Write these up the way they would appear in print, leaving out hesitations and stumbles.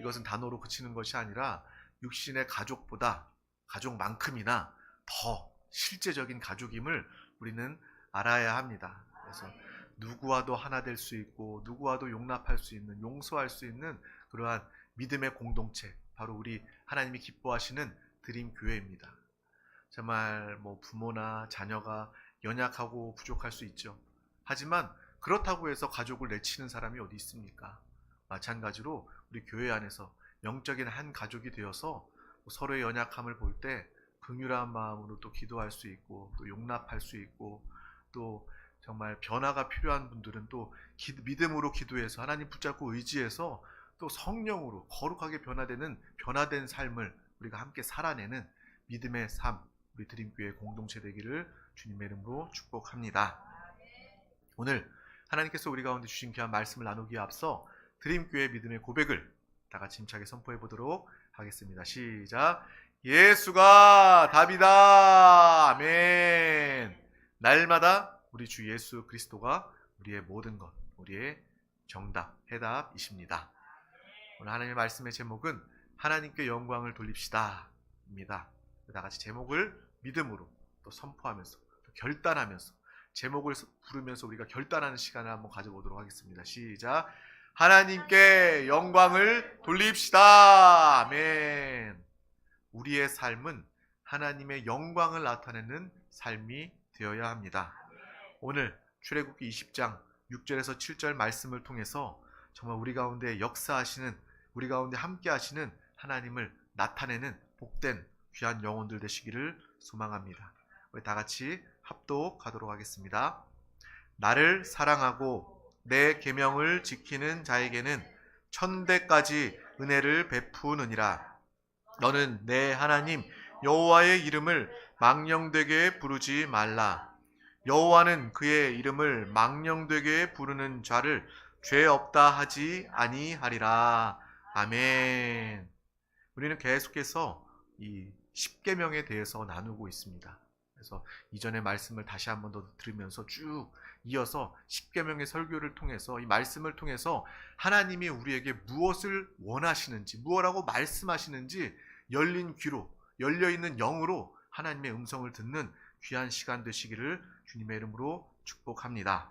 이것은 단어로 그치는 것이 아니라 육신의 가족보다 가족만큼이나 더 실제적인 가족임을 우리는 알아야 합니다. 그래서 누구와도 하나 될 수 있고 누구와도 용납할 수 있는, 용서할 수 있는 그러한 믿음의 공동체, 바로 우리 하나님이 기뻐하시는 드림 교회입니다. 정말 부모나 자녀가 연약하고 부족할 수 있죠. 하지만 그렇다고 해서 가족을 내치는 사람이 어디 있습니까? 마찬가지로 우리 교회 안에서 영적인 한 가족이 되어서 서로의 연약함을 볼 때 긍휼한 마음으로 또 기도할 수 있고 또 용납할 수 있고, 또 정말 변화가 필요한 분들은 또 믿음으로 기도해서 하나님 붙잡고 의지해서 또 성령으로 거룩하게 변화된 삶을 우리가 함께 살아내는 믿음의 삶, 우리 드림교회 공동체 되기를 주님의 이름으로 축복합니다. 오늘 하나님께서 우리 가운데 주신 귀한 말씀을 나누기에 앞서 드림교회 믿음의 고백을 다 같이 힘차게 선포해 보도록 하겠습니다. 시작. 예수가 답이다. 아멘. 날마다 우리 주 예수 그리스도가 우리의 모든 것, 우리의 정답, 해답이십니다. 오늘 하나님의 말씀의 제목은 하나님께 영광을 돌립시다 입니다. 다 같이 제목을 믿음으로 또 선포하면서 또 결단하면서 제목을 부르면서 우리가 결단하는 시간을 한번 가져보도록 하겠습니다. 시작. 하나님께 영광을 돌립시다. 아멘. 우리의 삶은 하나님의 영광을 나타내는 삶이 되어야 합니다. 오늘 출애굽기 20장 6절에서 7절 말씀을 통해서 정말 우리 가운데 역사하시는, 우리 가운데 함께 하시는 하나님을 나타내는 복된 귀한 영혼들 되시기를 소망합니다. 우리 다 같이 합독하도록 하겠습니다. 나를 사랑하고 내 계명을 지키는 자에게는 천대까지 은혜를 베푸느니라. 너는 내 하나님 여호와의 이름을 망령되게 부르지 말라. 여호와는 그의 이름을 망령되게 부르는 자를 죄 없다 하지 아니하리라. 아멘. 우리는 계속해서 이 십계명에 대해서 나누고 있습니다. 그래서 이전의 말씀을 다시 한 번 더 들으면서 쭉 이어서 십계명의 설교를 통해서, 이 말씀을 통해서 하나님이 우리에게 무엇을 원하시는지, 무엇라고 말씀하시는지 열린 귀로, 열려있는 영으로 하나님의 음성을 듣는 귀한 시간 되시기를 주님의 이름으로 축복합니다.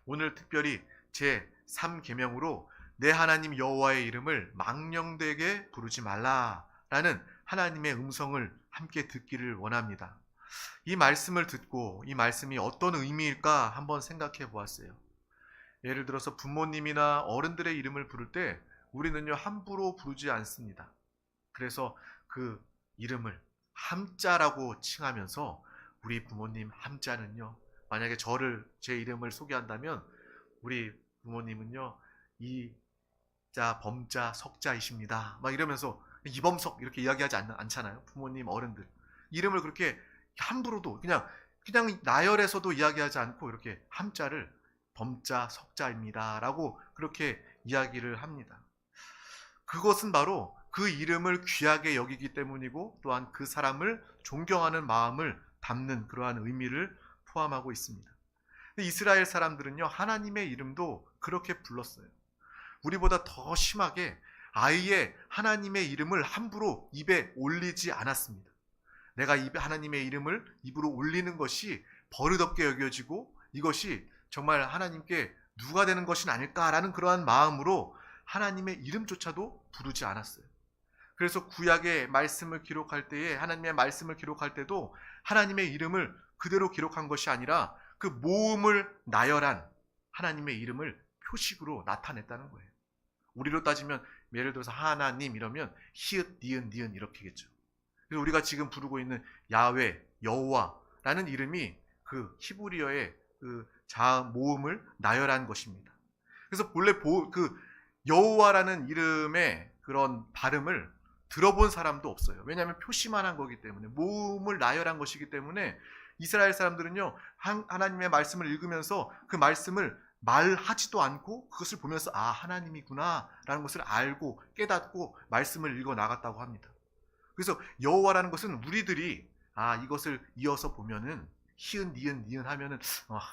오늘 특별히 제3계명으로 내 하나님 여호와의 이름을 망령되게 부르지 말라라는 하나님의 음성을 함께 듣기를 원합니다. 이 말씀을 듣고 이 말씀이 어떤 의미일까 한번 생각해 보았어요. 예를 들어서 부모님이나 어른들의 이름을 부를 때 우리는요 함부로 부르지 않습니다. 그래서 그 이름을 함자라고 칭하면서, 우리 부모님 함자는요, 만약에 제 이름을 소개한다면 우리 부모님은요 이자 범자 석자이십니다 막 이러면서 이범석 이렇게 이야기하지 않잖아요. 부모님 어른들 이름을 그렇게 함부로도 그냥 나열해서도 이야기하지 않고 이렇게 함자를 범자 석자입니다 라고 그렇게 이야기를 합니다. 그것은 바로 그 이름을 귀하게 여기기 때문이고, 또한 그 사람을 존경하는 마음을 담는 그러한 의미를 포함하고 있습니다. 이스라엘 사람들은요 하나님의 이름도 그렇게 불렀어요. 우리보다 더 심하게 아예 하나님의 이름을 함부로 입에 올리지 않았습니다. 내가 하나님의 이름을 입으로 올리는 것이 버릇없게 여겨지고 이것이 정말 하나님께 누가 되는 것이 아닐까라는 그러한 마음으로 하나님의 이름조차도 부르지 않았어요. 그래서 구약의 말씀을 기록할 때에, 하나님의 말씀을 기록할 때도 하나님의 이름을 그대로 기록한 것이 아니라 그 모음을 나열한 하나님의 이름을 표식으로 나타냈다는 거예요. 우리로 따지면 예를 들어서 하나님 이러면 히읗, 니은, 니은 이렇게겠죠. 그래서 우리가 지금 부르고 있는 야훼, 여호와라는 이름이 그 히브리어의 그 자음 모음을 나열한 것입니다. 그래서 본래 그 여호와라는 이름의 그런 발음을 들어본 사람도 없어요. 왜냐하면 표시만 한 거기 때문에, 모음을 나열한 것이기 때문에 이스라엘 사람들은요 하나님의 말씀을 읽으면서 그 말씀을 말하지도 않고 그것을 보면서 아 하나님이구나 라는 것을 알고 깨닫고 말씀을 읽어 나갔다고 합니다. 그래서 여호와라는 것은 우리들이 이것을 이어서 보면은 히읗 니은 니은 하면은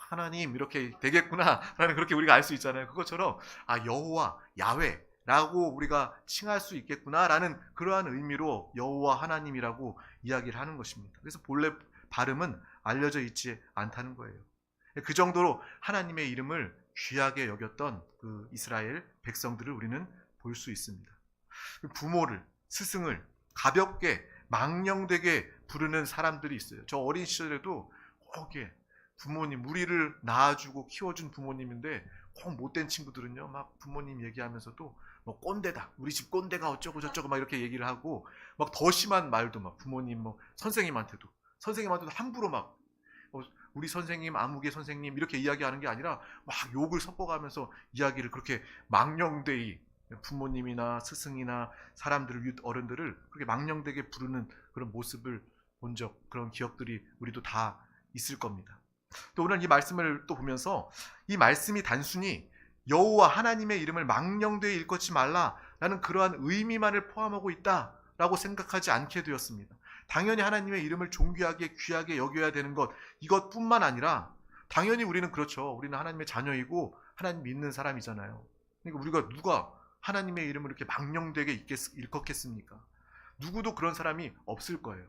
하나님 이렇게 되겠구나 라는, 그렇게 우리가 알 수 있잖아요. 그것처럼 여호와 야훼 라고 우리가 칭할 수 있겠구나라는 그러한 의미로 여호와 하나님이라고 이야기를 하는 것입니다. 그래서 본래 발음은 알려져 있지 않다는 거예요. 그 정도로 하나님의 이름을 귀하게 여겼던 그 이스라엘 백성들을 우리는 볼 수 있습니다. 부모를, 스승을 가볍게 망령되게 부르는 사람들이 있어요. 저 어린 시절에도 거기에 부모님, 우리를 낳아주고 키워준 부모님인데 꼭 못된 친구들은요, 막 부모님 얘기하면서도 뭐 꼰대다, 우리 집 꼰대가 어쩌고 저쩌고 막 이렇게 얘기를 하고, 막 더 심한 말도 막 부모님, 뭐 선생님한테도 함부로 막 우리 선생님, 아무개 선생님 이렇게 이야기하는 게 아니라 막 욕을 섞어가면서 이야기를 그렇게 망령되이 부모님이나 스승이나 사람들을, 어른들을 그렇게 망령되게 부르는 그런 모습을 본 그런 기억들이 우리도 다 있을 겁니다. 또 오늘 이 말씀을 또 보면서 이 말씀이 단순히 여호와 하나님의 이름을 망령되이 일컫지 말라라는 그러한 의미만을 포함하고 있다라고 생각하지 않게 되었습니다. 당연히 하나님의 이름을 존귀하게 귀하게 여겨야 되는 것, 이것뿐만 아니라 당연히 우리는 그렇죠. 우리는 하나님의 자녀이고 하나님 믿는 사람이잖아요. 그러니까 우리가 누가 하나님의 이름을 이렇게 망령되게 일컫겠습니까? 누구도 그런 사람이 없을 거예요.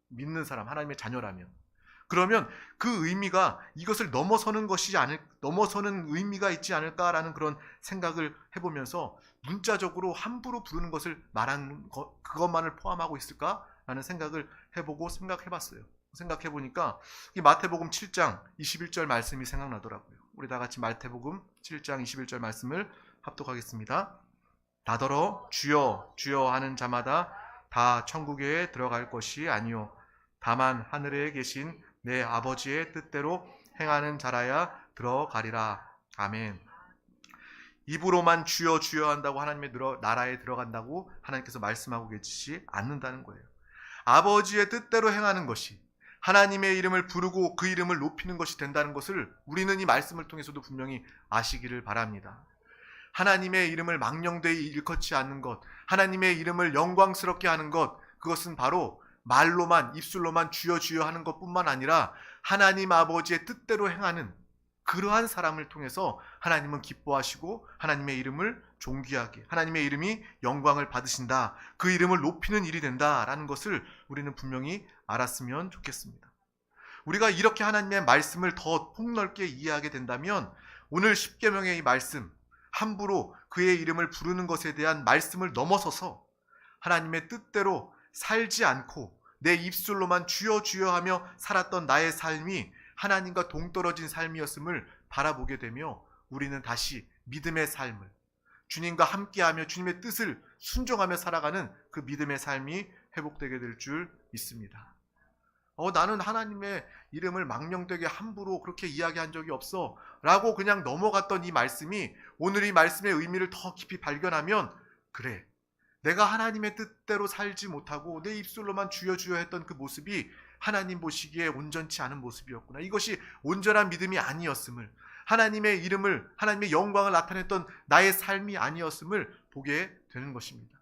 믿는 사람, 하나님의 자녀라면. 그러면 그 의미가 이것을 넘어서는 의미가 있지 않을까라는 그런 생각을 해보면서 문자적으로 함부로 부르는 것을 말하는 그것만을 포함하고 있을까라는 생각을 해보고 생각해봤어요. 생각해보니까 이 마태복음 7장 21절 말씀이 생각나더라고요. 우리 다 같이 마태복음 7장 21절 말씀을 합독하겠습니다. 다더러 주여 주여 하는 자마다 다 천국에 들어갈 것이 아니요 다만 하늘에 계신 내 아버지의 뜻대로 행하는 자라야 들어가리라. 아멘. 입으로만 주여 주여 한다고 하나님의 나라에 들어간다고 하나님께서 말씀하고 계시지 않는다는 거예요. 아버지의 뜻대로 행하는 것이 하나님의 이름을 부르고 그 이름을 높이는 것이 된다는 것을 우리는 이 말씀을 통해서도 분명히 아시기를 바랍니다. 하나님의 이름을 망령되이 일컫지 않는 것, 하나님의 이름을 영광스럽게 하는 것, 그것은 바로 말로만, 입술로만 주여 주여 하는 것뿐만 아니라 하나님 아버지의 뜻대로 행하는 그러한 사람을 통해서 하나님은 기뻐하시고 하나님의 이름을 존귀하게, 하나님의 이름이 영광을 받으신다, 그 이름을 높이는 일이 된다라는 것을 우리는 분명히 알았으면 좋겠습니다. 우리가 이렇게 하나님의 말씀을 더 폭넓게 이해하게 된다면 오늘 십계명의 이 말씀, 함부로 그의 이름을 부르는 것에 대한 말씀을 넘어서서 하나님의 뜻대로 살지 않고 내 입술로만 주여 주여 하며 살았던 나의 삶이 하나님과 동떨어진 삶이었음을 바라보게 되며 우리는 다시 믿음의 삶을, 주님과 함께하며 주님의 뜻을 순종하며 살아가는 그 믿음의 삶이 회복되게 될 줄 믿습니다. 나는 하나님의 이름을 망령되게 함부로 그렇게 이야기한 적이 없어 라고 그냥 넘어갔던 이 말씀이 오늘 이 말씀의 의미를 더 깊이 발견하면, 그래, 내가 하나님의 뜻대로 살지 못하고 내 입술로만 주여 주여 했던 그 모습이 하나님 보시기에 온전치 않은 모습이었구나. 이것이 온전한 믿음이 아니었음을, 하나님의 이름을, 하나님의 영광을 나타냈던 나의 삶이 아니었음을 보게 되는 것입니다.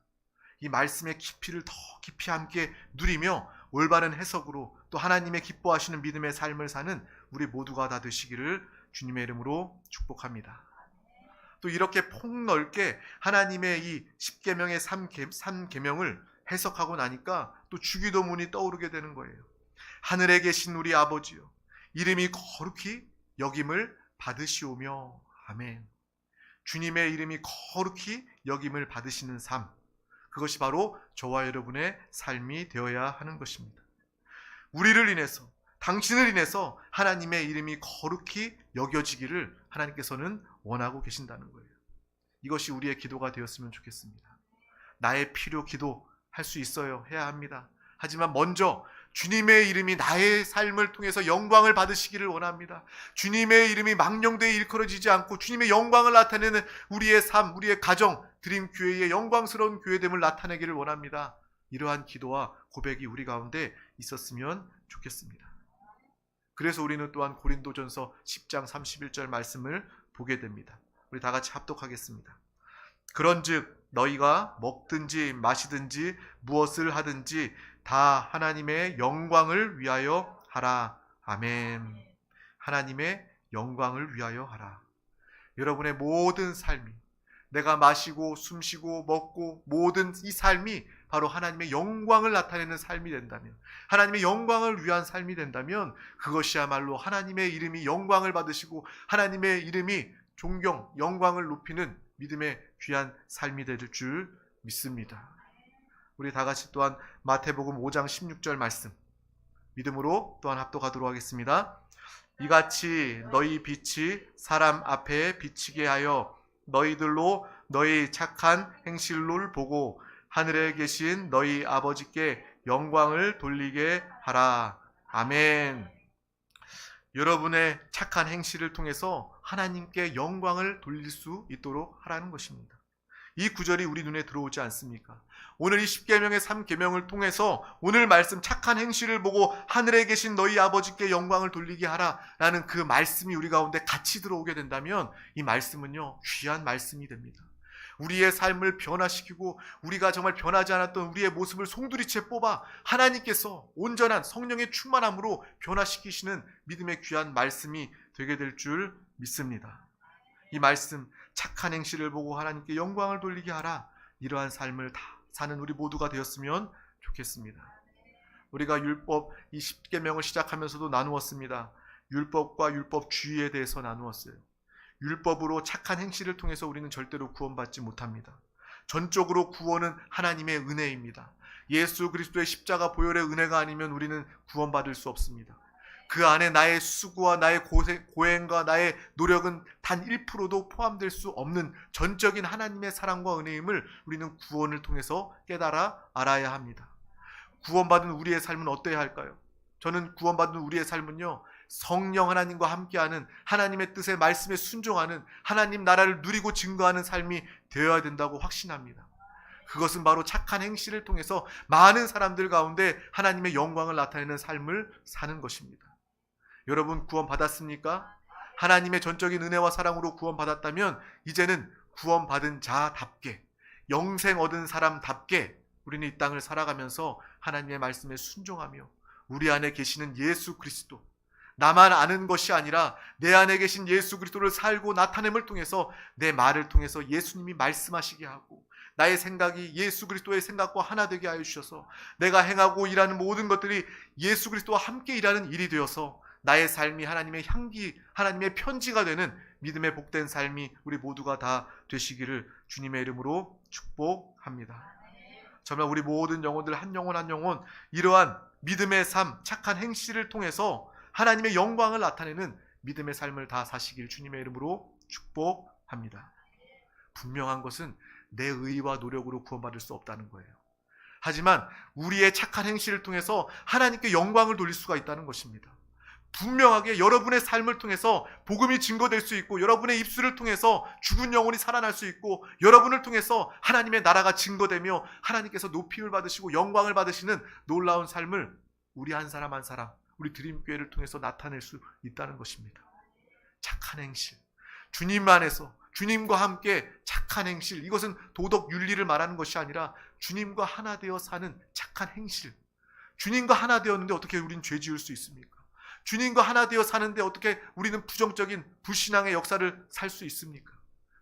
이 말씀의 깊이를 더 깊이 함께 누리며 올바른 해석으로 또 하나님의 기뻐하시는 믿음의 삶을 사는 우리 모두가 다 되시기를 주님의 이름으로 축복합니다. 또 이렇게 폭넓게 하나님의 이 십계명의 3계명을 해석하고 나니까 또 주기도문이 떠오르게 되는 거예요. 하늘에 계신 우리 아버지요, 이름이 거룩히 여김을 받으시오며. 아멘. 주님의 이름이 거룩히 여김을 받으시는 삶, 그것이 바로 저와 여러분의 삶이 되어야 하는 것입니다. 우리를 인해서, 당신을 인해서 하나님의 이름이 거룩히 여겨지기를 하나님께서는 원하고 계신다는 거예요. 이것이 우리의 기도가 되었으면 좋겠습니다. 나의 필요 기도할 수 있어요. 해야 합니다. 하지만 먼저 주님의 이름이 나의 삶을 통해서 영광을 받으시기를 원합니다. 주님의 이름이 망령되이 일컬어지지 않고 주님의 영광을 나타내는 우리의 삶, 우리의 가정, 드림교회의 영광스러운 교회됨을 나타내기를 원합니다. 이러한 기도와 고백이 우리 가운데 있었으면 좋겠습니다. 그래서 우리는 또한 고린도전서 10장 31절 말씀을 보게 됩니다. 우리 다 같이 합독하겠습니다. 그런즉 너희가 먹든지 마시든지 무엇을 하든지 다 하나님의 영광을 위하여 하라. 아멘. 하나님의 영광을 위하여 하라. 여러분의 모든 삶이 내가 마시고 숨쉬고 먹고 모든 이 삶이 바로 하나님의 영광을 나타내는 삶이 된다면, 하나님의 영광을 위한 삶이 된다면 그것이야말로 하나님의 이름이 영광을 받으시고 하나님의 이름이 존경, 영광을 높이는 믿음의 귀한 삶이 될 줄 믿습니다. 우리 다 같이 또한 마태복음 5장 16절 말씀 믿음으로 또한 합독하도록 하겠습니다. 이같이 너희 빛이 사람 앞에 비치게 하여 너희들로 너희 착한 행실을 보고 하늘에 계신 너희 아버지께 영광을 돌리게 하라. 아멘. 여러분의 착한 행실을 통해서 하나님께 영광을 돌릴 수 있도록 하라는 것입니다. 이 구절이 우리 눈에 들어오지 않습니까? 오늘 이 10계명의 3계명을 통해서 오늘 말씀 착한 행실을 보고 하늘에 계신 너희 아버지께 영광을 돌리게 하라 라는 그 말씀이 우리 가운데 같이 들어오게 된다면 이 말씀은요 귀한 말씀이 됩니다. 우리의 삶을 변화시키고 우리가 정말 변하지 않았던 우리의 모습을 송두리째 뽑아 하나님께서 온전한 성령의 충만함으로 변화시키시는 믿음의 귀한 말씀이 되게 될 줄 믿습니다. 이 말씀 착한 행실을 보고 하나님께 영광을 돌리게 하라, 이러한 삶을 다 사는 우리 모두가 되었으면 좋겠습니다. 우리가 율법 이 10계명을 시작하면서도 나누었습니다. 율법과 율법주의에 대해서 나누었어요. 율법으로 착한 행실을 통해서 우리는 절대로 구원받지 못합니다. 전적으로 구원은 하나님의 은혜입니다. 예수 그리스도의 십자가 보혈의 은혜가 아니면 우리는 구원받을 수 없습니다. 그 안에 나의 수고와 나의 고행과 나의 노력은 단 1%도 포함될 수 없는 전적인 하나님의 사랑과 은혜임을 우리는 구원을 통해서 깨달아 알아야 합니다. 구원받은 우리의 삶은 어때야 할까요? 저는 구원받은 우리의 삶은요, 성령 하나님과 함께하는 하나님의 뜻에 말씀에 순종하는 하나님 나라를 누리고 증거하는 삶이 되어야 된다고 확신합니다. 그것은 바로 착한 행실을 통해서 많은 사람들 가운데 하나님의 영광을 나타내는 삶을 사는 것입니다. 여러분 구원받았습니까? 하나님의 전적인 은혜와 사랑으로 구원받았다면 이제는 구원받은 자답게, 영생 얻은 사람답게 우리는 이 땅을 살아가면서 하나님의 말씀에 순종하며 우리 안에 계시는 예수 그리스도, 나만 아는 것이 아니라 내 안에 계신 예수 그리스도를 살고 나타냄을 통해서 내 말을 통해서 예수님이 말씀하시게 하고 나의 생각이 예수 그리스도의 생각과 하나 되게 하여 주셔서 내가 행하고 일하는 모든 것들이 예수 그리스도와 함께 일하는 일이 되어서 나의 삶이 하나님의 향기, 하나님의 편지가 되는 믿음의 복된 삶이 우리 모두가 다 되시기를 주님의 이름으로 축복합니다. 정말 우리 모든 영혼들 한 영혼 한 영혼 이러한 믿음의 삶, 착한 행실을 통해서 하나님의 영광을 나타내는 믿음의 삶을 다 사시길 주님의 이름으로 축복합니다. 분명한 것은 내 의와 노력으로 구원받을 수 없다는 거예요. 하지만 우리의 착한 행실을 통해서 하나님께 영광을 돌릴 수가 있다는 것입니다. 분명하게 여러분의 삶을 통해서 복음이 증거될 수 있고 여러분의 입술을 통해서 죽은 영혼이 살아날 수 있고 여러분을 통해서 하나님의 나라가 증거되며 하나님께서 높임을 받으시고 영광을 받으시는 놀라운 삶을 우리 한 사람 한 사람, 우리 드림교회를 통해서 나타낼 수 있다는 것입니다. 착한 행실, 주님 안에서 주님과 함께 착한 행실, 이것은 도덕 윤리를 말하는 것이 아니라 주님과 하나 되어 사는 착한 행실. 주님과 하나 되었는데 어떻게 우리는 죄 지을 수 있습니까? 주님과 하나 되어 사는데 어떻게 우리는 부정적인 불신앙의 역사를 살 수 있습니까?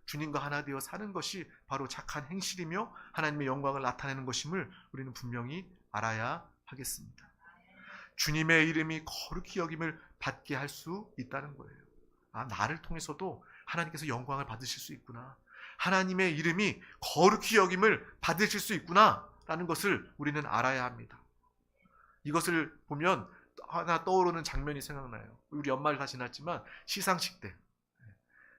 주님과 하나 되어 사는 것이 바로 착한 행실이며 하나님의 영광을 나타내는 것임을 우리는 분명히 알아야 하겠습니다. 주님의 이름이 거룩히 여김을 받게 할 수 있다는 거예요. 아, 나를 통해서도 하나님께서 영광을 받으실 수 있구나. 하나님의 이름이 거룩히 여김을 받으실 수 있구나 라는 것을 우리는 알아야 합니다. 이것을 보면 하나 떠오르는 장면이 생각나요. 우리 연말 다 지났지만 시상식 때,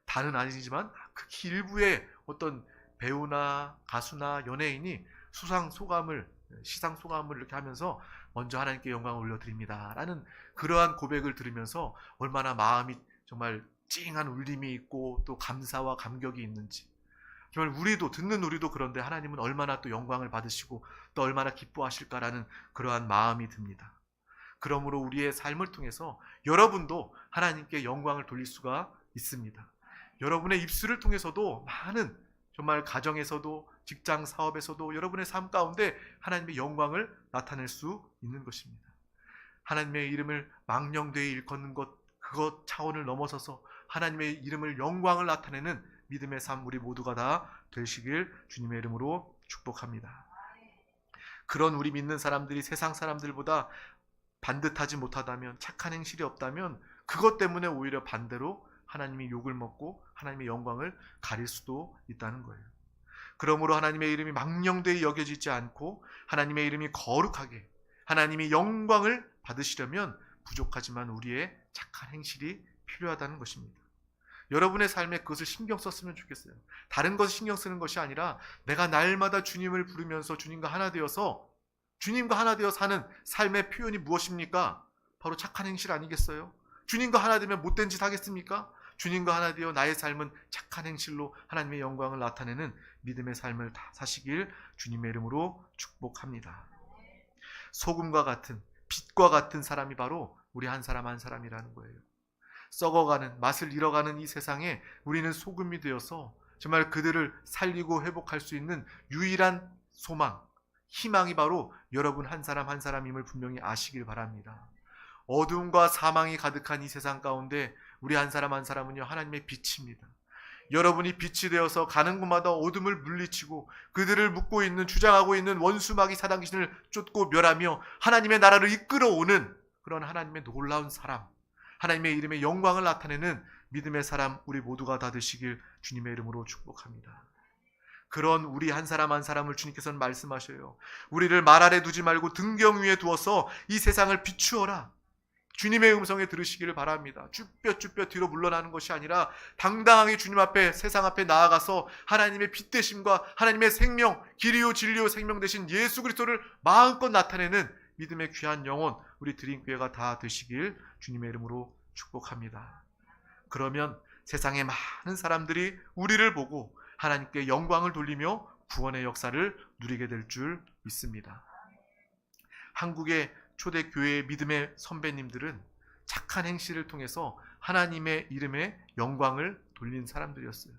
다는 아니지만 그 일부의 어떤 배우나 가수나 연예인이 시상 소감을 이렇게 하면서 먼저 하나님께 영광을 올려드립니다 라는 그러한 고백을 들으면서 얼마나 마음이 정말 찡한 울림이 있고 또 감사와 감격이 있는지, 정말 우리도 듣는 우리도 그런데 하나님은 얼마나 또 영광을 받으시고 또 얼마나 기뻐하실까라는 그러한 마음이 듭니다. 그러므로 우리의 삶을 통해서 여러분도 하나님께 영광을 돌릴 수가 있습니다. 여러분의 입술을 통해서도 많은, 정말 가정에서도 직장 사업에서도 여러분의 삶 가운데 하나님의 영광을 나타낼 수 있는 것입니다. 하나님의 이름을 망령되이 일컫는 것, 그것 차원을 넘어서서 하나님의 이름을 영광을 나타내는 믿음의 삶 우리 모두가 다 되시길 주님의 이름으로 축복합니다. 그런 우리 믿는 사람들이 세상 사람들보다 반듯하지 못하다면, 착한 행실이 없다면 그것 때문에 오히려 반대로 하나님이 욕을 먹고 하나님의 영광을 가릴 수도 있다는 거예요. 그러므로 하나님의 이름이 망령되이 여겨지지 않고 하나님의 이름이 거룩하게 하나님이 영광을 받으시려면 부족하지만 우리의 착한 행실이 필요하다는 것입니다. 여러분의 삶에 그것을 신경 썼으면 좋겠어요. 다른 것을 신경 쓰는 것이 아니라 내가 날마다 주님을 부르면서 주님과 하나 되어서 사는 삶의 표현이 무엇입니까? 바로 착한 행실 아니겠어요? 주님과 하나 되면 못된 짓 하겠습니까? 주님과 하나 되어 나의 삶은 착한 행실로 하나님의 영광을 나타내는 믿음의 삶을 다 사시길 주님의 이름으로 축복합니다. 소금과 같은, 빛과 같은 사람이 바로 우리 한 사람 한 사람이라는 거예요. 썩어가는, 맛을 잃어가는 이 세상에 우리는 소금이 되어서 정말 그들을 살리고 회복할 수 있는 유일한 소망, 희망이 바로 여러분 한 사람 한 사람임을 분명히 아시길 바랍니다. 어둠과 사망이 가득한 이 세상 가운데 우리 한 사람 한 사람은요, 하나님의 빛입니다. 여러분이 빛이 되어서 가는 곳마다 어둠을 물리치고 그들을 묶고 있는, 주장하고 있는 원수 마귀 사단 귀신을 쫓고 멸하며 하나님의 나라를 이끌어오는 그런 하나님의 놀라운 사람, 하나님의 이름의 영광을 나타내는 믿음의 사람 우리 모두가 다 되시길 주님의 이름으로 축복합니다. 그런 우리 한 사람 한 사람을 주님께서는 말씀하셔요. 우리를 말 아래 두지 말고 등경 위에 두어서 이 세상을 비추어라. 주님의 음성에 들으시기를 바랍니다. 쭈뼛쭈뼛 뒤로 물러나는 것이 아니라 당당하게 주님 앞에, 세상 앞에 나아가서 하나님의 빛 되심과 하나님의 생명, 길이요 진리요 생명 되신 예수 그리스도를 마음껏 나타내는 믿음의 귀한 영혼 우리 드림교회가 다 되시길 주님의 이름으로 축복합니다. 그러면 세상의 많은 사람들이 우리를 보고 하나님께 영광을 돌리며 구원의 역사를 누리게 될 줄 믿습니다. 한국의 초대 교회의 믿음의 선배님들은 착한 행실을 통해서 하나님의 이름에 영광을 돌린 사람들이었어요.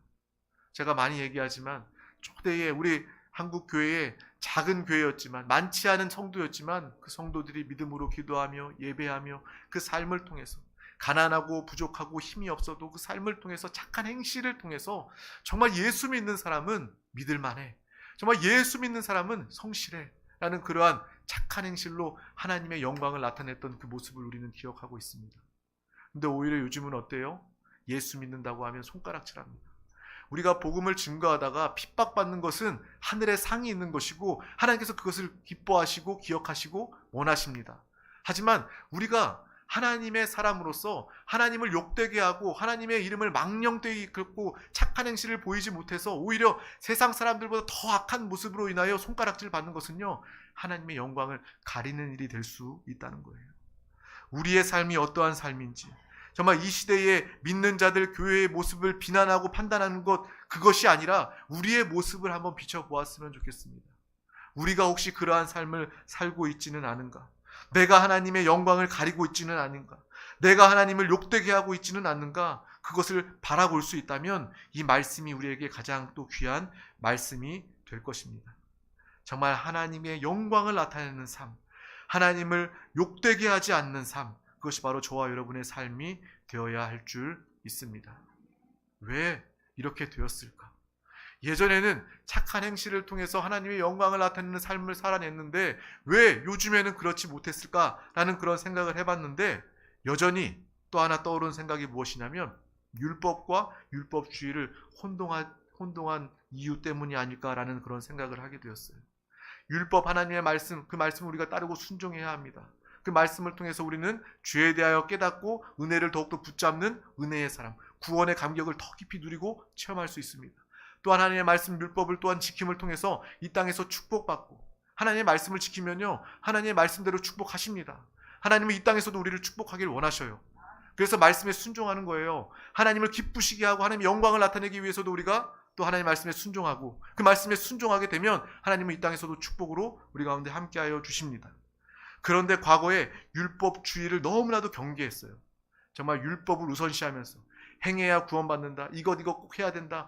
제가 많이 얘기하지만 초대에 우리 한국 교회의 작은 교회였지만, 많지 않은 성도였지만 그 성도들이 믿음으로 기도하며 예배하며 그 삶을 통해서 가난하고 부족하고 힘이 없어도 그 삶을 통해서 착한 행실을 통해서 정말 예수 믿는 사람은 믿을만해, 정말 예수 믿는 사람은 성실해 라는 그러한 착한 행실로 하나님의 영광을 나타냈던 그 모습을 우리는 기억하고 있습니다. 근데 오히려 요즘은 어때요? 예수 믿는다고 하면 손가락질합니다. 우리가 복음을 증거하다가 핍박받는 것은 하늘에 상이 있는 것이고 하나님께서 그것을 기뻐하시고 기억하시고 원하십니다. 하지만 우리가 하나님의 사람으로서 하나님을 욕되게 하고 하나님의 이름을 망령되이 긁고 착한 행실을 보이지 못해서 오히려 세상 사람들보다 더 악한 모습으로 인하여 손가락질 받는 것은요, 하나님의 영광을 가리는 일이 될 수 있다는 거예요. 우리의 삶이 어떠한 삶인지, 정말 이 시대에 믿는 자들 교회의 모습을 비난하고 판단하는 것, 그것이 아니라 우리의 모습을 한번 비춰보았으면 좋겠습니다. 우리가 혹시 그러한 삶을 살고 있지는 않은가? 내가 하나님의 영광을 가리고 있지는 않은가? 내가 하나님을 욕되게 하고 있지는 않는가? 그것을 바라볼 수 있다면 이 말씀이 우리에게 가장 또 귀한 말씀이 될 것입니다. 정말 하나님의 영광을 나타내는 삶, 하나님을 욕되게 하지 않는 삶, 그것이 바로 저와 여러분의 삶이 되어야 할 줄 믿습니다. 왜 이렇게 되었을까? 예전에는 착한 행실을 통해서 하나님의 영광을 나타내는 삶을 살아냈는데 왜 요즘에는 그렇지 못했을까라는 그런 생각을 해봤는데, 여전히 또 하나 떠오른 생각이 무엇이냐면 율법과 율법주의를 혼동한 이유 때문이 아닐까라는 그런 생각을 하게 되었어요. 율법, 하나님의 말씀, 그 말씀을 우리가 따르고 순종해야 합니다. 그 말씀을 통해서 우리는 죄에 대하여 깨닫고 은혜를 더욱더 붙잡는 은혜의 사람, 구원의 감격을 더 깊이 누리고 체험할 수 있습니다. 또 하나님의 말씀, 율법을 또한 지킴을 통해서 이 땅에서 축복받고, 하나님의 말씀을 지키면요, 하나님의 말씀대로 축복하십니다. 하나님은 이 땅에서도 우리를 축복하길 원하셔요. 그래서 말씀에 순종하는 거예요. 하나님을 기쁘시게 하고 하나님의 영광을 나타내기 위해서도 우리가 또 하나님의 말씀에 순종하고, 그 말씀에 순종하게 되면 하나님은 이 땅에서도 축복으로 우리 가운데 함께하여 주십니다. 그런데 과거에 율법주의를 너무나도 경계했어요. 정말 율법을 우선시하면서 행해야 구원받는다, 이것 꼭 해야 된다,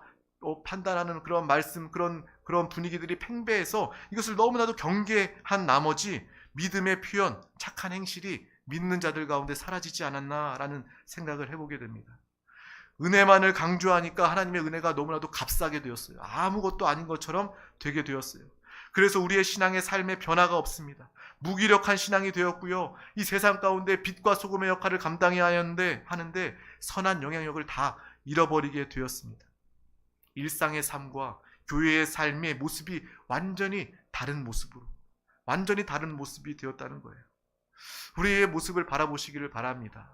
판단하는 그런 말씀, 그런 분위기들이 팽배해서 이것을 너무나도 경계한 나머지 믿음의 표현, 착한 행실이 믿는 자들 가운데 사라지지 않았나라는 생각을 해보게 됩니다. 은혜만을 강조하니까 하나님의 은혜가 너무나도 값싸게 되었어요. 아무것도 아닌 것처럼 되게 되었어요. 그래서 우리의 신앙의 삶에 변화가 없습니다. 무기력한 신앙이 되었고요. 이 세상 가운데 빛과 소금의 역할을 감당해야 하는데 선한 영향력을 다 잃어버리게 되었습니다. 일상의 삶과 교회의 삶의 모습이 완전히 다른 모습이 되었다는 거예요. 우리의 모습을 바라보시기를 바랍니다.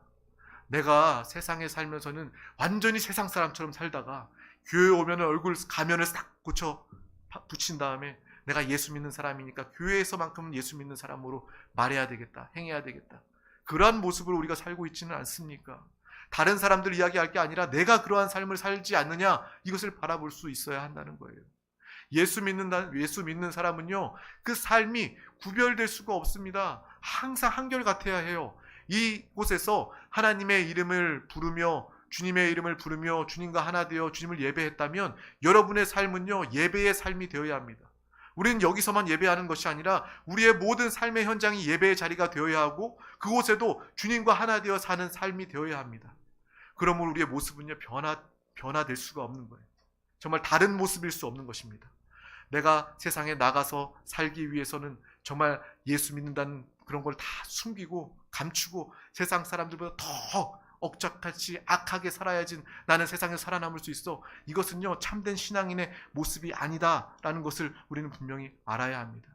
내가 세상에 살면서는 완전히 세상 사람처럼 살다가 교회 오면 얼굴 가면을 싹 고쳐 붙인 다음에 내가 예수 믿는 사람이니까 교회에서만큼은 예수 믿는 사람으로 말해야 되겠다, 행해야 되겠다. 그러한 모습으로 우리가 살고 있지는 않습니까? 다른 사람들 이야기할 게 아니라 내가 그러한 삶을 살지 않느냐, 이것을 바라볼 수 있어야 한다는 거예요. 예수 믿는 사람은요, 그 삶이 구별될 수가 없습니다. 항상 한결같아야 해요. 이곳에서 하나님의 이름을 부르며 주님의 이름을 부르며 주님과 하나 되어 주님을 예배했다면 여러분의 삶은요, 예배의 삶이 되어야 합니다. 우리는 여기서만 예배하는 것이 아니라 우리의 모든 삶의 현장이 예배의 자리가 되어야 하고 그곳에도 주님과 하나 되어 사는 삶이 되어야 합니다. 그러므로 우리의 모습은요, 변화될 수가 없는 거예요. 정말 다른 모습일 수 없는 것입니다. 내가 세상에 나가서 살기 위해서는 정말 예수 믿는다는 그런 걸 다 숨기고 감추고 세상 사람들보다 더 억잡같이 악하게 살아야지 나는 세상에 살아남을 수 있어. 이것은요, 참된 신앙인의 모습이 아니다라는 것을 우리는 분명히 알아야 합니다.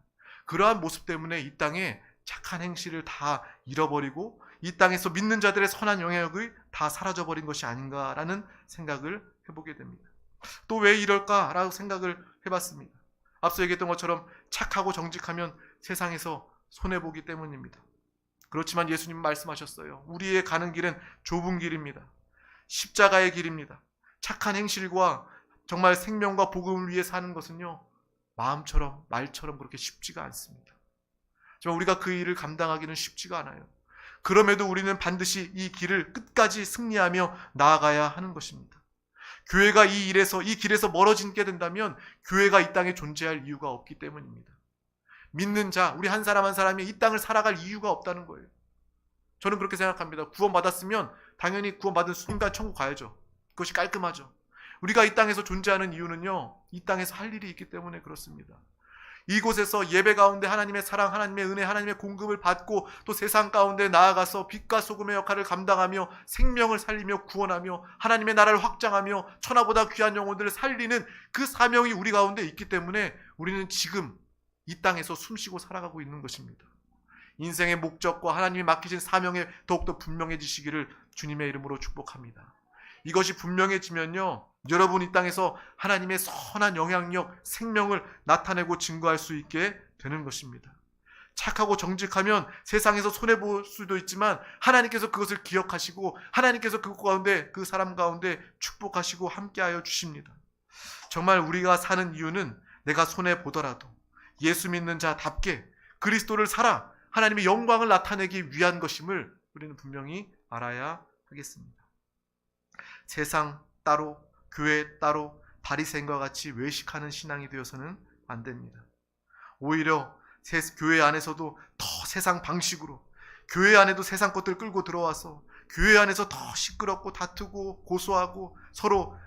그러한 모습 때문에 이 땅에 착한 행실을 다 잃어버리고 이 땅에서 믿는 자들의 선한 영향력이 다 사라져버린 것이 아닌가라는 생각을 해보게 됩니다. 또 왜 이럴까라고 생각을 해봤습니다. 앞서 얘기했던 것처럼 착하고 정직하면 세상에서 손해보기 때문입니다. 그렇지만 예수님 말씀하셨어요. 우리의 가는 길은 좁은 길입니다. 십자가의 길입니다. 착한 행실과 정말 생명과 복음을 위해 사는 것은요, 마음처럼 말처럼 그렇게 쉽지가 않습니다. 정말 우리가 그 일을 감당하기는 쉽지가 않아요. 그럼에도 우리는 반드시 이 길을 끝까지 승리하며 나아가야 하는 것입니다. 교회가 이 길에서 멀어지게 된다면 교회가 이 땅에 존재할 이유가 없기 때문입니다. 믿는 자, 우리 한 사람 한 사람이 이 땅을 살아갈 이유가 없다는 거예요. 저는 그렇게 생각합니다. 구원받았으면 당연히 구원받은 순간 천국 가야죠. 그것이 깔끔하죠. 우리가 이 땅에서 존재하는 이유는요, 이 땅에서 할 일이 있기 때문에 그렇습니다. 이곳에서 예배 가운데 하나님의 사랑, 하나님의 은혜, 하나님의 공급을 받고 또 세상 가운데 나아가서 빛과 소금의 역할을 감당하며 생명을 살리며 구원하며 하나님의 나라를 확장하며 천하보다 귀한 영혼들을 살리는 그 사명이 우리 가운데 있기 때문에 우리는 지금 이 땅에서 숨쉬고 살아가고 있는 것입니다. 인생의 목적과 하나님이 맡기신 사명에 더욱더 분명해지시기를 주님의 이름으로 축복합니다. 이것이 분명해지면요, 여러분 이 땅에서 하나님의 선한 영향력, 생명을 나타내고 증거할 수 있게 되는 것입니다. 착하고 정직하면 세상에서 손해볼 수도 있지만 하나님께서 그것을 기억하시고 하나님께서 그 사람 가운데 축복하시고 함께하여 주십니다. 정말 우리가 사는 이유는 내가 손해보더라도 예수 믿는 자답게 그리스도를 살아 하나님의 영광을 나타내기 위한 것임을 우리는 분명히 알아야 하겠습니다. 세상 따로 교회 따로 바리새인과 같이 외식하는 신앙이 되어서는 안 됩니다. 오히려 교회 안에서도 더 세상 방식으로, 교회 안에도 세상 것들 끌고 들어와서 교회 안에서 더 시끄럽고 다투고 고소하고 서로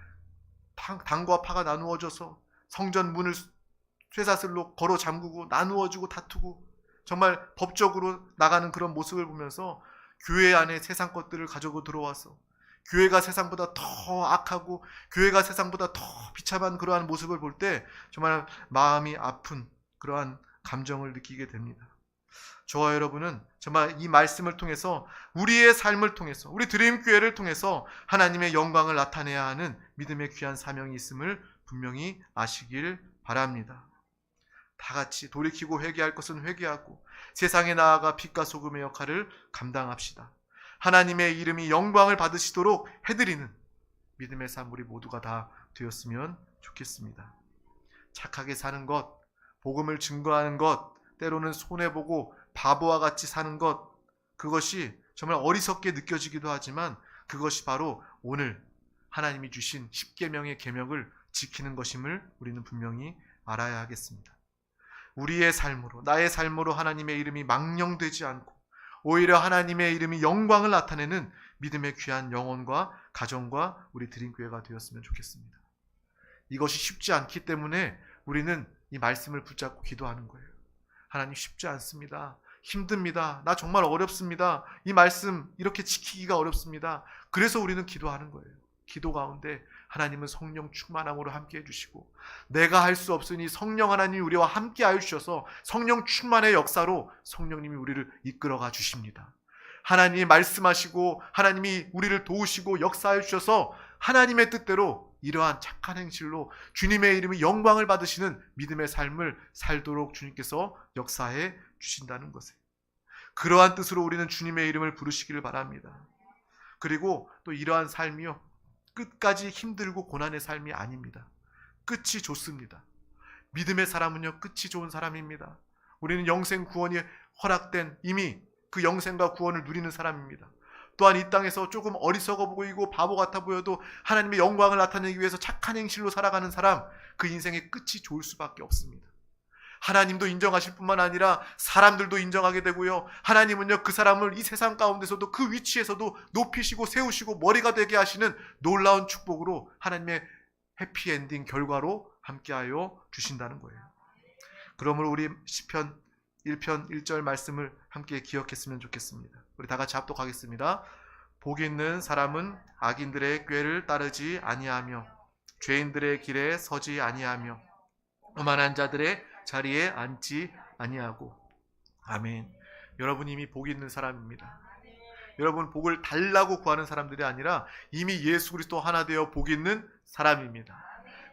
당과 파가 나누어져서 성전 문을 쇠사슬로 걸어 잠그고 나누어주고 다투고 정말 법적으로 나가는 그런 모습을 보면서 교회 안에 세상 것들을 가지고 들어와서 교회가 세상보다 더 악하고 교회가 세상보다 더 비참한 그러한 모습을 볼 때 정말 마음이 아픈 그러한 감정을 느끼게 됩니다. 저와 여러분은 정말 이 말씀을 통해서 우리의 삶을 통해서 우리 드림교회를 통해서 하나님의 영광을 나타내야 하는 믿음의 귀한 사명이 있음을 분명히 아시길 바랍니다. 다 같이 돌이키고 회개할 것은 회개하고 세상에 나아가 빛과 소금의 역할을 감당합시다. 하나님의 이름이 영광을 받으시도록 해드리는 믿음의 삶 우리 모두가 다 되었으면 좋겠습니다. 착하게 사는 것, 복음을 증거하는 것, 때로는 손해보고 바보와 같이 사는 것, 그것이 정말 어리석게 느껴지기도 하지만 그것이 바로 오늘 하나님이 주신 십계명의 계명을 지키는 것임을 우리는 분명히 알아야 하겠습니다. 우리의 삶으로, 나의 삶으로 하나님의 이름이 망령되지 않고 오히려 하나님의 이름이 영광을 나타내는 믿음의 귀한 영혼과 가정과 우리 드림교회가 되었으면 좋겠습니다. 이것이 쉽지 않기 때문에 우리는 이 말씀을 붙잡고 기도하는 거예요. 하나님, 쉽지 않습니다. 힘듭니다. 나 정말 어렵습니다. 이 말씀 이렇게 지키기가 어렵습니다. 그래서 우리는 기도하는 거예요. 기도 가운데 하나님은 성령 충만함으로 함께 해주시고, 내가 할 수 없으니 성령 하나님이 우리와 함께 하여 주셔서 성령 충만의 역사로 성령님이 우리를 이끌어가 주십니다. 하나님이 말씀하시고 하나님이 우리를 도우시고 역사하여 주셔서 하나님의 뜻대로 이러한 착한 행실로 주님의 이름의 영광을 받으시는 믿음의 삶을 살도록 주님께서 역사해 주신다는 것이에요. 그러한 뜻으로 우리는 주님의 이름을 부르시기를 바랍니다. 그리고 또 이러한 삶이요, 끝까지 힘들고 고난의 삶이 아닙니다. 끝이 좋습니다. 믿음의 사람은요, 끝이 좋은 사람입니다. 우리는 영생 구원이 허락된, 이미 그 영생과 구원을 누리는 사람입니다. 또한 이 땅에서 조금 어리석어 보이고 바보 같아 보여도 하나님의 영광을 나타내기 위해서 착한 행실로 살아가는 사람, 그 인생의 끝이 좋을 수밖에 없습니다. 하나님도 인정하실 뿐만 아니라 사람들도 인정하게 되고요, 하나님은요 그 사람을 이 세상 가운데서도 그 위치에서도 높이시고 세우시고 머리가 되게 하시는 놀라운 축복으로 하나님의 해피엔딩 결과로 함께하여 주신다는 거예요. 그러므로 우리 시편 1편 1절 말씀을 함께 기억했으면 좋겠습니다. 우리 다 같이 합독하겠습니다. 복 있는 사람은 악인들의 꾀를 따르지 아니하며 죄인들의 길에 서지 아니하며 오만한 자들의 자리에 앉지 아니하고. 아멘. 여러분 이미 복 있는 사람입니다. 여러분 복을 달라고 구하는 사람들이 아니라 이미 예수 그리스도 하나 되어 복 있는 사람입니다.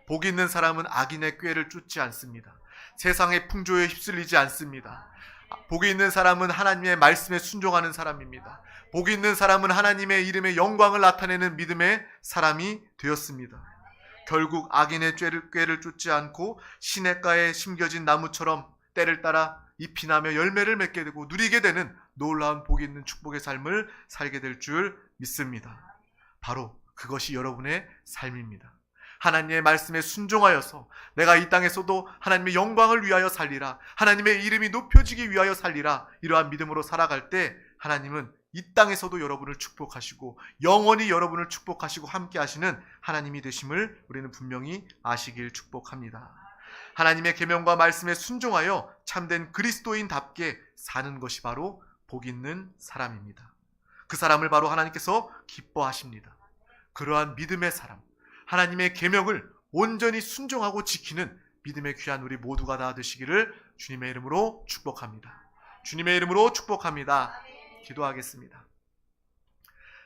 복 있는 사람은 악인의 꾀를 쫓지 않습니다. 세상의 풍조에 휩쓸리지 않습니다. 복이 있는 사람은 하나님의 말씀에 순종하는 사람입니다. 복이 있는 사람은 하나님의 이름의 영광을 나타내는 믿음의 사람이 되었습니다. 결국 악인의 꾀를 쫓지 않고 시냇가에 심겨진 나무처럼 때를 따라 잎이 나며 열매를 맺게 되고 누리게 되는 놀라운 복이 있는 축복의 삶을 살게 될 줄 믿습니다. 바로 그것이 여러분의 삶입니다. 하나님의 말씀에 순종하여서 내가 이 땅에서도 하나님의 영광을 위하여 살리라, 하나님의 이름이 높여지기 위하여 살리라, 이러한 믿음으로 살아갈 때 하나님은 이 땅에서도 여러분을 축복하시고 영원히 여러분을 축복하시고 함께 하시는 하나님이 되심을 우리는 분명히 아시길 축복합니다. 하나님의 계명과 말씀에 순종하여 참된 그리스도인답게 사는 것이 바로 복 있는 사람입니다. 그 사람을 바로 하나님께서 기뻐하십니다. 그러한 믿음의 사람, 하나님의 계명을 온전히 순종하고 지키는 믿음의 귀한 우리 모두가 다 되시기를 주님의 이름으로 축복합니다. 주님의 이름으로 축복합니다. 기도하겠습니다.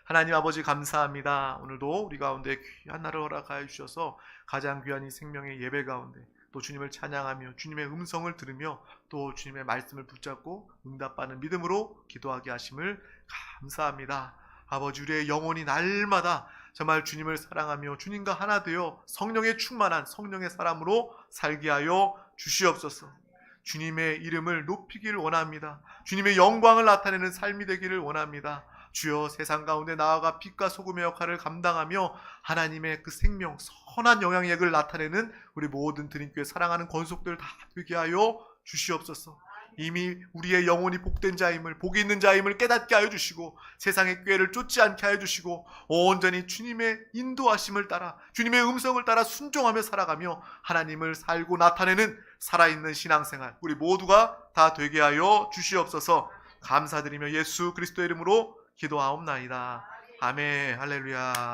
하나님 아버지 감사합니다. 오늘도 우리 가운데 귀한 날을 허락하여 주셔서 가장 귀한 이 생명의 예배 가운데 또 주님을 찬양하며 주님의 음성을 들으며 또 주님의 말씀을 붙잡고 응답받는 믿음으로 기도하게 하심을 감사합니다. 아버지, 우리의 영혼이 날마다 정말 주님을 사랑하며 주님과 하나 되어 성령의 충만한 성령의 사람으로 살게 하여 주시옵소서. 주님의 이름을 높이기를 원합니다. 주님의 영광을 나타내는 삶이 되기를 원합니다. 주여, 세상 가운데 나아가 빛과 소금의 역할을 감당하며 하나님의 그 생명, 선한 영향력을 나타내는 우리 모든 드림교회 사랑하는 권속들 다 되게 하여 주시옵소서. 이미 우리의 영혼이 복된 자임을, 복이 있는 자임을 깨닫게 하여 주시고 세상의 꾀를 쫓지 않게 하여 주시고 온전히 주님의 인도하심을 따라 주님의 음성을 따라 순종하며 살아가며 하나님을 살고 나타내는 살아있는 신앙생활 우리 모두가 다 되게 하여 주시옵소서. 감사드리며 예수 그리스도의 이름으로 기도하옵나이다. 아멘. 할렐루야.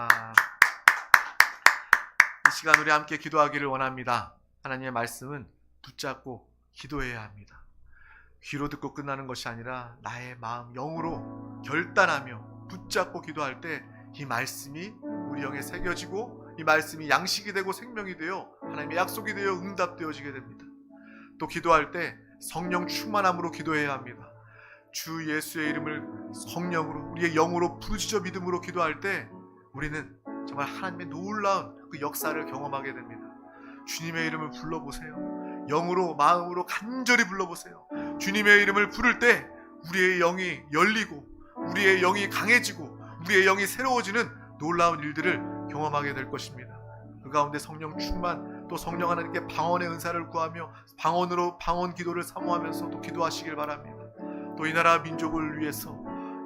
이 시간 우리 함께 기도하기를 원합니다. 하나님의 말씀은 붙잡고 기도해야 합니다. 귀로 듣고 끝나는 것이 아니라 나의 마음 영으로 결단하며 붙잡고 기도할 때 이 말씀이 우리 영에 새겨지고 이 말씀이 양식이 되고 생명이 되어 하나님의 약속이 되어 응답되어지게 됩니다. 또 기도할 때 성령 충만함으로 기도해야 합니다. 주 예수의 이름을 성령으로 우리의 영으로 부르짖어 믿음으로 기도할 때 우리는 정말 하나님의 놀라운 그 역사를 경험하게 됩니다. 주님의 이름을 불러보세요. 영으로 마음으로 간절히 불러보세요. 주님의 이름을 부를 때 우리의 영이 열리고 우리의 영이 강해지고 우리의 영이 새로워지는 놀라운 일들을 경험하게 될 것입니다. 그 가운데 성령 충만, 또 성령 하나님께 방언의 은사를 구하며 방언으로 방언 기도를 사모하면서 또 기도하시길 바랍니다. 또 이 나라 민족을 위해서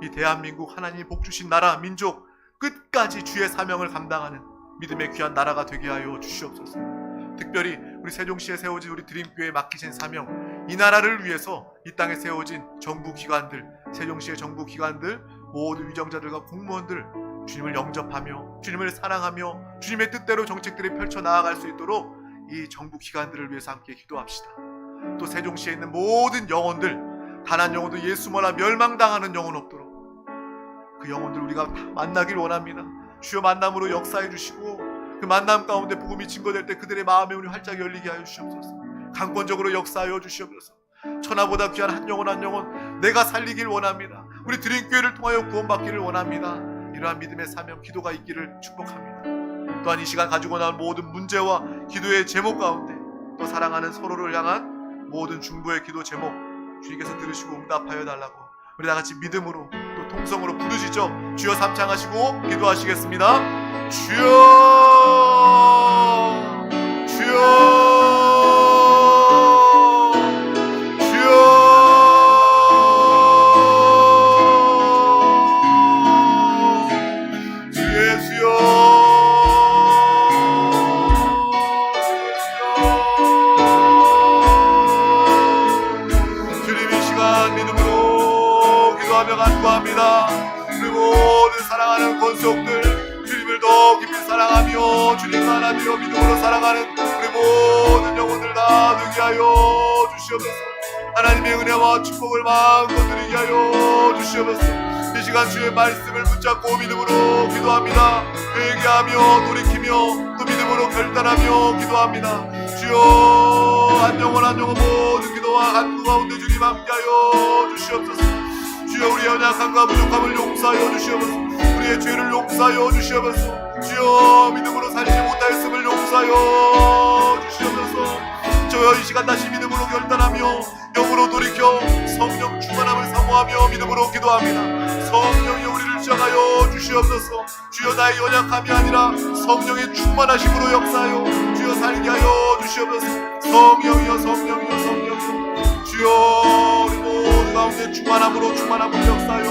이 대한민국 하나님이 복주신 나라 민족 끝까지 주의 사명을 감당하는 믿음의 귀한 나라가 되게 하여 주시옵소서. 특별히 우리 세종시에 세워진 우리 드림교회에 맡기신 사명, 이 나라를 위해서 이 땅에 세워진 정부기관들, 세종시의 정부기관들, 모든 위정자들과 공무원들, 주님을 영접하며 주님을 사랑하며 주님의 뜻대로 정책들이 펼쳐나아갈 수 있도록 이 정부기관들을 위해서 함께 기도합시다. 또 세종시에 있는 모든 영혼들, 단 한 영혼도 예수 몰라 멸망당하는 영혼 없도록 그 영혼들 우리가 다 만나길 원합니다. 주여 만남으로 역사해 주시고 그 만남 가운데 복음이 증거될 때 그들의 마음에 우리 활짝 열리게 하여 주시옵소서. 강권적으로 역사하여 주시옵소서. 천하보다 귀한 한 영혼 한 영혼 내가 살리길 원합니다. 우리 드림교회를 통하여 구원받기를 원합니다. 이러한 믿음의 사명 기도가 있기를 축복합니다. 또한 이 시간 가지고 나온 모든 문제와 기도의 제목 가운데 또 사랑하는 서로를 향한 모든 중보의 기도 제목 주님께서 들으시고 응답하여 달라고 우리 다같이 믿음으로 또 통성으로 부르시죠. 주여 삼창하시고 기도하시겠습니다. 주여 주여 간구합니다. 우리 모든 사랑하는 권속들 주님을 더 깊이 사랑하며 주님만 하며 믿음으로 사랑하는 우리 모든 영혼들 다 되게 하여 주시옵소서. 하나님의 은혜와 축복을 마음껏 누리게 하여 주시옵소서. 이 시간 주의 말씀을 붙잡고 믿음으로 기도합니다. 회개하며 돌이키며 또 믿음으로 결단하며 기도합니다. 주여 한 영혼 한 영혼 모든 기도와 간구 가운데 주님 함께하여 주시옵소서. 주여 우리의 연약함과 부족함을 용서하여 주시옵소서. 우리의 죄를 용서하여 주시옵소서. 주여 믿음으로 살지 못하였음을 용서하여 주시옵소서. 주여 이 시간 다시 믿음으로 결단하며 영으로 돌이켜 성령 충만함을 사모하며 믿음으로 기도합니다. 성령이 우리를 시작하여 주시옵소서. 주여 나의 연약함이 아니라 성령의 충만하심으로 역사하여 주여 살게 하여 주시옵소서. 성령이여 성령이여 성령이여 주여 우리 모두 가운데 충만함으로 역사하여